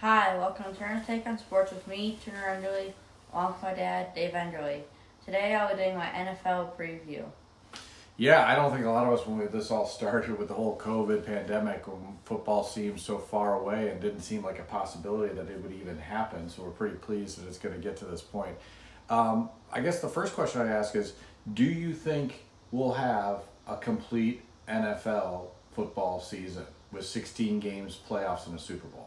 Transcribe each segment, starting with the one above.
Hi, welcome to Turner's Take on Sports with me, Turner Enderly, along with my dad, Dave Enderly. Today I'll be doing my NFL preview. Yeah, I don't think a lot of us, when this all started with the whole COVID pandemic, when football seemed so far away and didn't seem like a possibility that it would even happen. So we're pretty pleased that it's going to get to this point. I guess the first question I ask is, do you think we'll have a complete NFL football season with 16 games, playoffs, and a Super Bowl?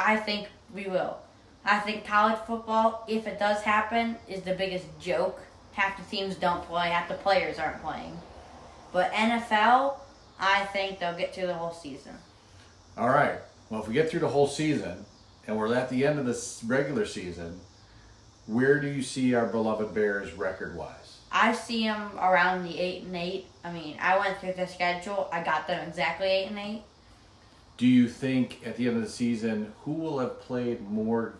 I think we will. I think college football, if it does happen, is the biggest joke. Half the teams don't play, half the players aren't playing. But NFL, I think they'll get through the whole season. All right. Well, if we get through the whole season and we're at the end of this regular season, where do you see our beloved Bears record-wise? I see them around the 8-8. I went through the schedule. I got them exactly 8-8. Do you think at the end of the season, who will have played more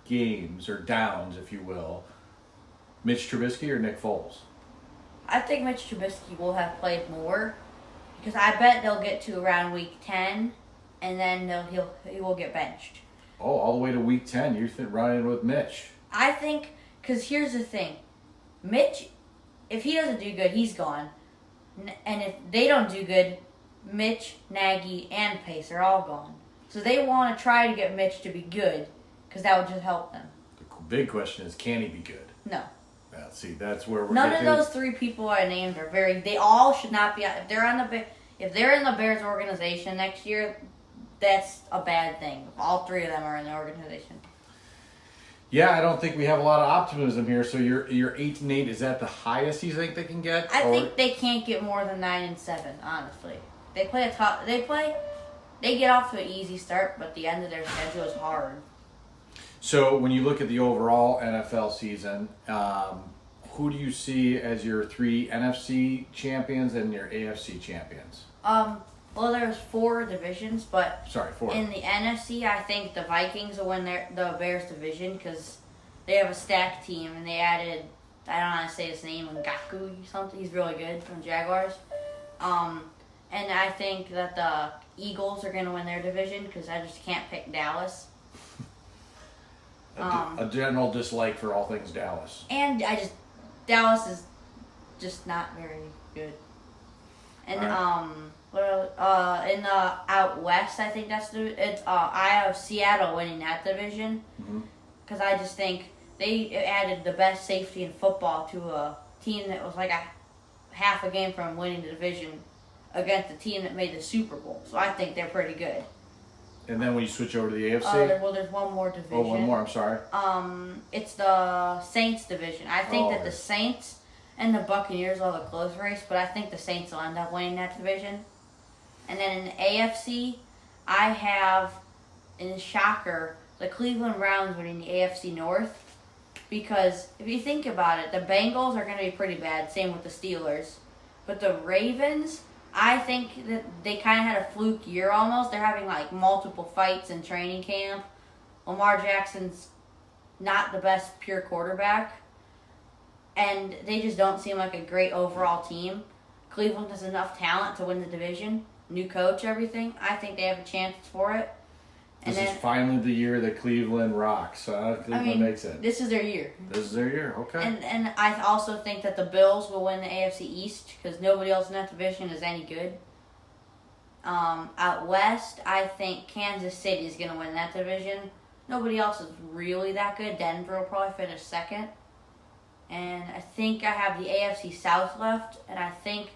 games or downs, if you will, Mitch Trubisky or Nick Foles? I think Mitch Trubisky will have played more because I bet they'll get to around week 10 and then he will get benched. Oh, all the way to week 10, you're running with Mitch. I think, because here's the thing. Mitch, if he doesn't do good, he's gone. And if they don't do good, Mitch, Nagy, and Pace are all gone. So they want to try to get Mitch to be good because that would just help them. The big question is, can he be good? No. Well, see, that's where we're None of those three people I named are very. They all should not be. If they're in the Bears organization next year, that's a bad thing. All three of them are in the organization. Yeah, I don't think we have a lot of optimism here. So your 8-8, is that the highest you think they can get? I think they can't get more than 9-7. Honestly, they play a tough. They get off to an easy start, but the end of their schedule is hard. So when you look at the overall NFL season, who do you see as your three NFC champions and your AFC champions? Well, there's four divisions, but Four. In the NFC, I think the Vikings will win the Bears division because they have a stacked team and they added, I don't know how to say his name, Ngakoue or something. He's really good from Jaguars. And I think that the Eagles are going to win their division because I just can't pick Dallas. A general dislike for all things Dallas. And Dallas is just not very good. And in the out west, I think I have Seattle winning that division because I just think they added the best safety in football to a team that was like a half a game from winning the division against the team that made the Super Bowl. So I think they're pretty good. And then when you switch over to the AFC? There's one more division. Oh, one more, I'm sorry. It's the Saints division. I think that the Saints and the Buccaneers will have a close race, but I think the Saints will end up winning that division. And then in the AFC, I have, in the shocker, the Cleveland Browns winning the AFC North. Because if you think about it, the Bengals are going to be pretty bad, same with the Steelers. But the Ravens, I think that they kind of had a fluke year almost. They're having like multiple fights in training camp. Lamar Jackson's not the best pure quarterback. And they just don't seem like a great overall team. Cleveland has enough talent to win the division. New coach, everything. I think they have a chance for it. This is finally the year that Cleveland rocks. Cleveland makes it. This is their year. This is their year, okay. And I also think that the Bills will win the AFC East because nobody else in that division is any good. Out west, I think Kansas City is going to win that division. Nobody else is really that good. Denver will probably finish second. And I think I have the AFC South left, and I think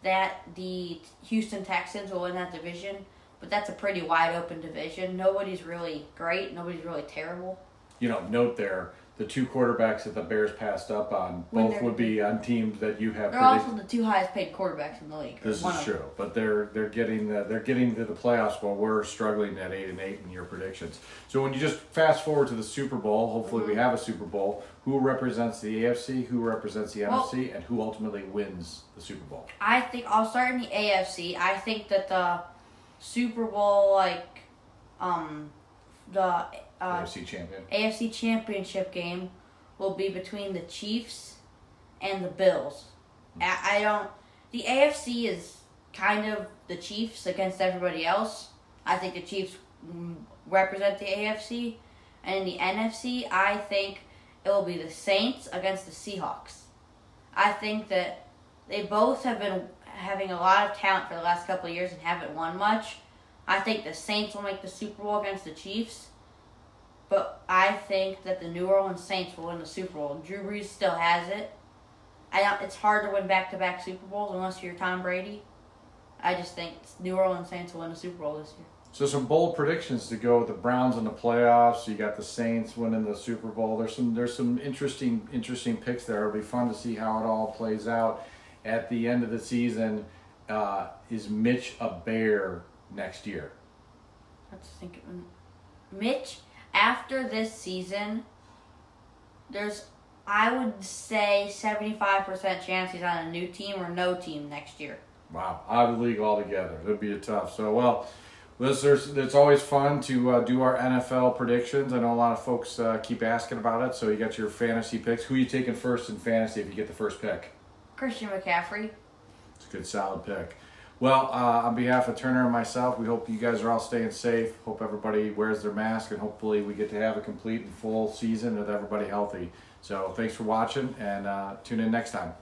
that the Houston Texans will win that division. But that's a pretty wide open division. Nobody's really great. Nobody's really terrible. Note there, the two quarterbacks that the Bears passed up on, both would be on teams that you have. They're also the two highest paid quarterbacks in the league. This is true, but they're getting to the playoffs while we're struggling at 8-8 in your predictions. So when you just fast forward to the Super Bowl, hopefully we have a Super Bowl. Who represents the AFC? Who represents the NFC? And who ultimately wins the Super Bowl? I think I'll start in the AFC. I think that the Super Bowl, the AFC Championship game will be between the Chiefs and the Bills. The AFC is kind of the Chiefs against everybody else. I think the Chiefs represent the AFC. And in the NFC, I think it will be the Saints against the Seahawks. I think that they both have been having a lot of talent for the last couple of years and haven't won much. I think the Saints will make the Super Bowl against the Chiefs. But I think that the New Orleans Saints will win the Super Bowl. Drew Brees still has it. It's hard to win back-to-back Super Bowls unless you're Tom Brady. I just think New Orleans Saints will win the Super Bowl this year. So some bold predictions to go with the Browns in the playoffs. You got the Saints winning the Super Bowl. There's some interesting picks there. It'll be fun to see how it all plays out at the end of the season. Is Mitch a Bear next year? Let's think. Mitch, after this season, I would say 75% chance he's on a new team or no team next year. Wow, out of the league altogether. It'd be tough. So, well, it's always fun to do our NFL predictions. I know a lot of folks keep asking about it. So you got your fantasy picks. Who are you taking first in fantasy if you get the first pick? Christian McCaffrey. It's a good, solid pick. Well, on behalf of Turner and myself, we hope you guys are all staying safe. Hope everybody wears their mask, and hopefully we get to have a complete and full season with everybody healthy. So thanks for watching, and tune in next time.